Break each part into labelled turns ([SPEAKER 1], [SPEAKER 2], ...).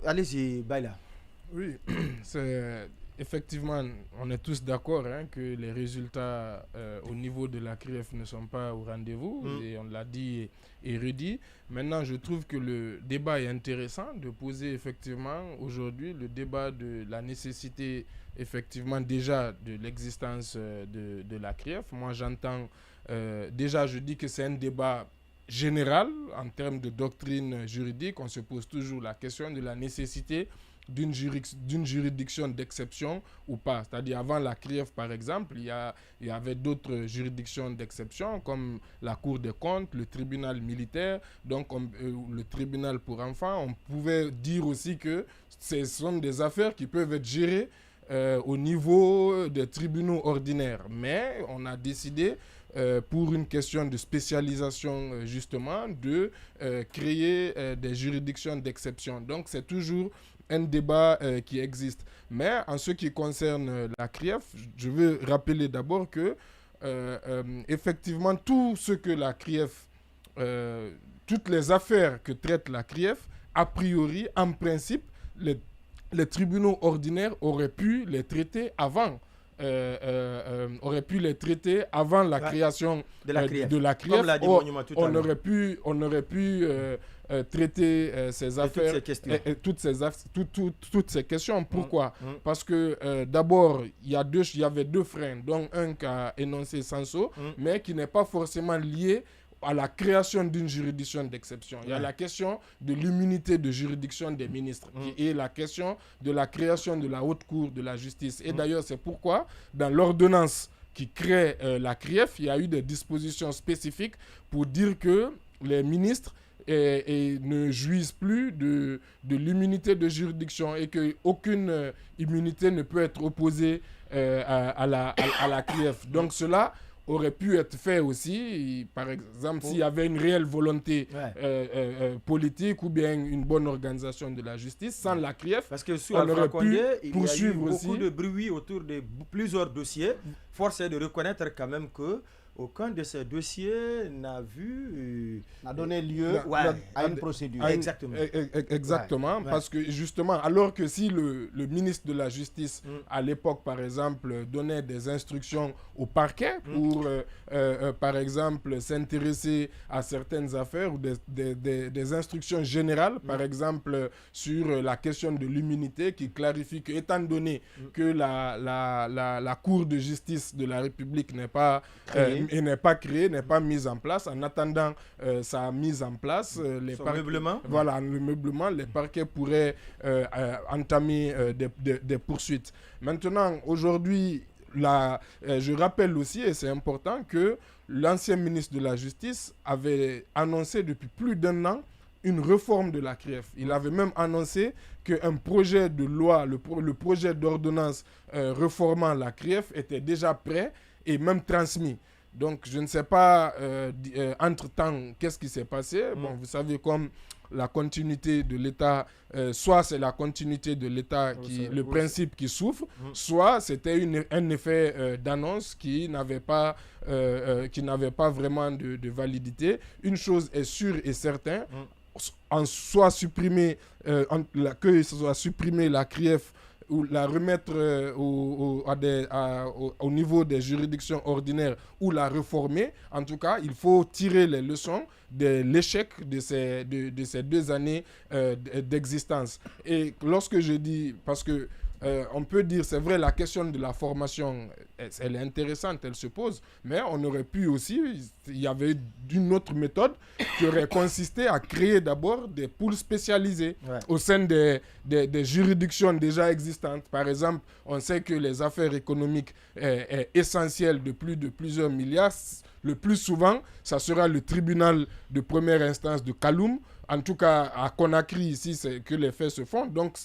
[SPEAKER 1] Allez-y, Baila.
[SPEAKER 2] Oui, effectivement, on est tous d'accord que les résultats au niveau de la CRIEF ne sont pas au rendez-vous, et on l'a dit et redit. Maintenant, je trouve que le débat est intéressant de poser effectivement aujourd'hui le débat de la nécessité effectivement déjà de l'existence de la CRIEF. Moi, j'entends déjà, je dis que c'est un débat général en termes de doctrine juridique. On se pose toujours la question de la nécessité d'une juridiction d'exception ou pas. C'est-à-dire avant la CRIEF, par exemple, il y avait d'autres juridictions d'exception comme la Cour des comptes, le tribunal militaire, donc le tribunal pour enfants. On pouvait dire aussi que ce sont des affaires qui peuvent être gérées au niveau des tribunaux ordinaires. Mais on a décidé pour une question de spécialisation justement de créer des juridictions d'exception. Donc c'est toujours un débat qui existe. Mais en ce qui concerne la CRIEF, je veux rappeler d'abord que effectivement tout ce que la CRIEF, toutes les affaires que traite la CRIEF, a priori, en principe, les tribunaux ordinaires auraient pu les traiter avant. Aurait pu les traiter avant la création
[SPEAKER 1] de la CRIEF.
[SPEAKER 2] De la CRIEF.
[SPEAKER 1] Comme l'a dit Monument tout à l'heure.
[SPEAKER 2] On aurait pu traiter ces affaires et toutes ces questions. Pourquoi? Parce que d'abord, il y avait deux freins, dont un qu'a énoncé Sanso, mais qui n'est pas forcément lié à la création d'une juridiction d'exception. Il y a la question de l'immunité de juridiction des ministres et la question de la création de la haute cour de la justice. Et d'ailleurs, c'est pourquoi, dans l'ordonnance qui crée la CRIEF, il y a eu des dispositions spécifiques pour dire que les ministres ne jouissent plus de l'immunité de juridiction et qu'aucune immunité ne peut être opposée à la CRIEF. Donc cela aurait pu être fait aussi, par exemple, s'il y avait une réelle volonté politique ou bien une bonne organisation de la justice, sans la CRIEF,
[SPEAKER 1] parce que sous
[SPEAKER 2] on aurait
[SPEAKER 1] Condé,
[SPEAKER 2] pu
[SPEAKER 1] il
[SPEAKER 2] poursuivre
[SPEAKER 1] y a eu
[SPEAKER 2] aussi.
[SPEAKER 1] beaucoup de bruit autour de plusieurs dossiers. Force est de reconnaître quand même que aucun de ces dossiers n'a
[SPEAKER 3] donné lieu à une procédure.
[SPEAKER 1] Exactement.
[SPEAKER 2] Parce que justement, alors que si le ministre de la Justice, à l'époque, par exemple, donnait des instructions au parquet pour, par exemple, s'intéresser à certaines affaires ou des instructions générales, par exemple, sur la question de l'immunité, qui clarifie que, étant donné que la Cour de justice de la République n'est pas créée, n'est pas mise en place. En attendant sa mise en place, le meublement, les parquets pourraient entamer des poursuites. Maintenant, aujourd'hui, je rappelle aussi, et c'est important, que l'ancien ministre de la Justice avait annoncé depuis plus d'1 an une réforme de la CRIEF. Il avait même annoncé qu'un projet de loi, le projet d'ordonnance réformant la CRIEF était déjà prêt et même transmis. Donc, je ne sais pas, entre-temps, qu'est-ce qui s'est passé. Bon, vous savez, comme la continuité de l'État, soit c'est la continuité de l'État, le principe qui souffre, soit c'était un effet d'annonce qui n'avait pas vraiment de validité. Une chose est sûre et certaine, que soit supprimée la CRIEF ou la remettre au niveau des juridictions ordinaires ou la réformer. En tout cas, il faut tirer les leçons de l'échec de ces 2 années d'existence. Et lorsque je dis, parce que on peut dire, c'est vrai, la question de la formation, elle est intéressante, elle se pose, mais on aurait pu aussi, il y avait une autre méthode qui aurait consisté à créer d'abord des pools spécialisés au sein des juridictions déjà existantes. Par exemple, on sait que les affaires économiques est essentielles de plusieurs milliards. Le plus souvent, ça sera le tribunal de première instance de Kaloum. En tout cas, à Conakry, ici, c'est que les faits se font. Donc,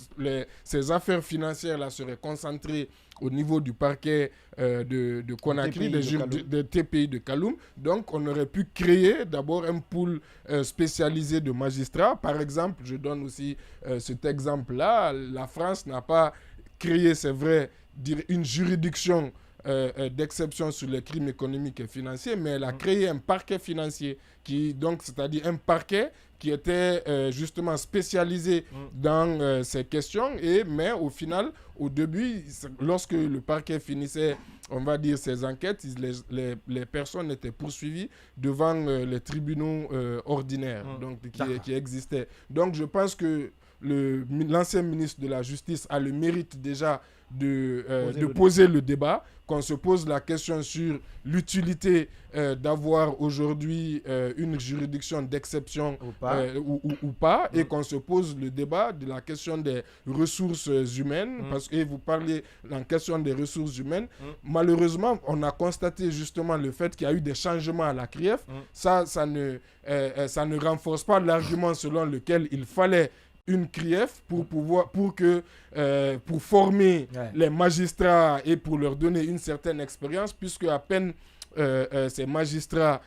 [SPEAKER 2] ces affaires financières-là seraient concentrées au niveau du parquet de Conakry, des TPI de Kaloum. Donc, on aurait pu créer d'abord un pool spécialisé de magistrats. Par exemple, je donne aussi cet exemple-là. La France n'a pas créé, c'est vrai, une juridiction d'exception sur les crimes économiques et financiers, mais elle a créé un parquet financier, c'est-à-dire un parquet qui était justement spécialisé dans ces questions. Mais au final, au début, lorsque le parquet finissait, on va dire, ses enquêtes, les personnes étaient poursuivies devant les tribunaux ordinaires qui existaient. Donc je pense que l'ancien ministre de la Justice a le mérite déjà de poser le débat, qu'on se pose la question sur l'utilité d'avoir aujourd'hui une juridiction d'exception ou pas, et qu'on se pose le débat de la question des ressources humaines, parce que vous parlez de la question des ressources humaines. Malheureusement, on a constaté justement le fait qu'il y a eu des changements à la CRIEF. Ça ne renforce pas l'argument selon lequel il fallait une CRIEF pour former les magistrats et pour leur donner une certaine expérience, puisque à peine ces magistrats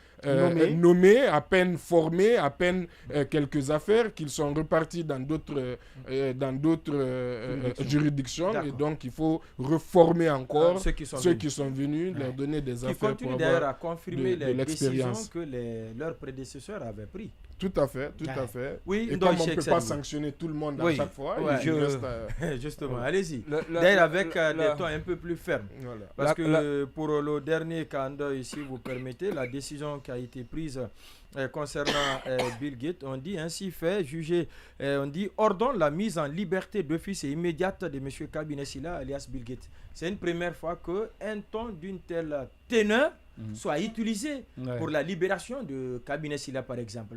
[SPEAKER 2] nommés, à peine formés, à peine quelques affaires, qu'ils sont repartis dans d'autres juridictions. Et donc il faut reformer encore ceux qui sont venus, leur donner des affaires pour avoir
[SPEAKER 1] à confirmer les décisions que leurs prédécesseurs avaient prises.
[SPEAKER 2] Tout à fait. Oui, et
[SPEAKER 1] donc
[SPEAKER 2] comme on ne peut pas sanctionner tout le monde à chaque fois,
[SPEAKER 1] justement, allez-y. D'ailleurs, avec des tons un peu plus fermes. Voilà. Parce que pour le dernier candidat ici, vous permettez, la décision qui a été prise concernant Bill Gates, on dit ainsi fait, jugé, on dit ordonne la mise en liberté d'office et immédiate de M. Kabine Silla, alias Bill Gates. C'est une première fois qu'un ton d'une telle teneur soit utilisé pour la libération de Kabine Silla, par exemple.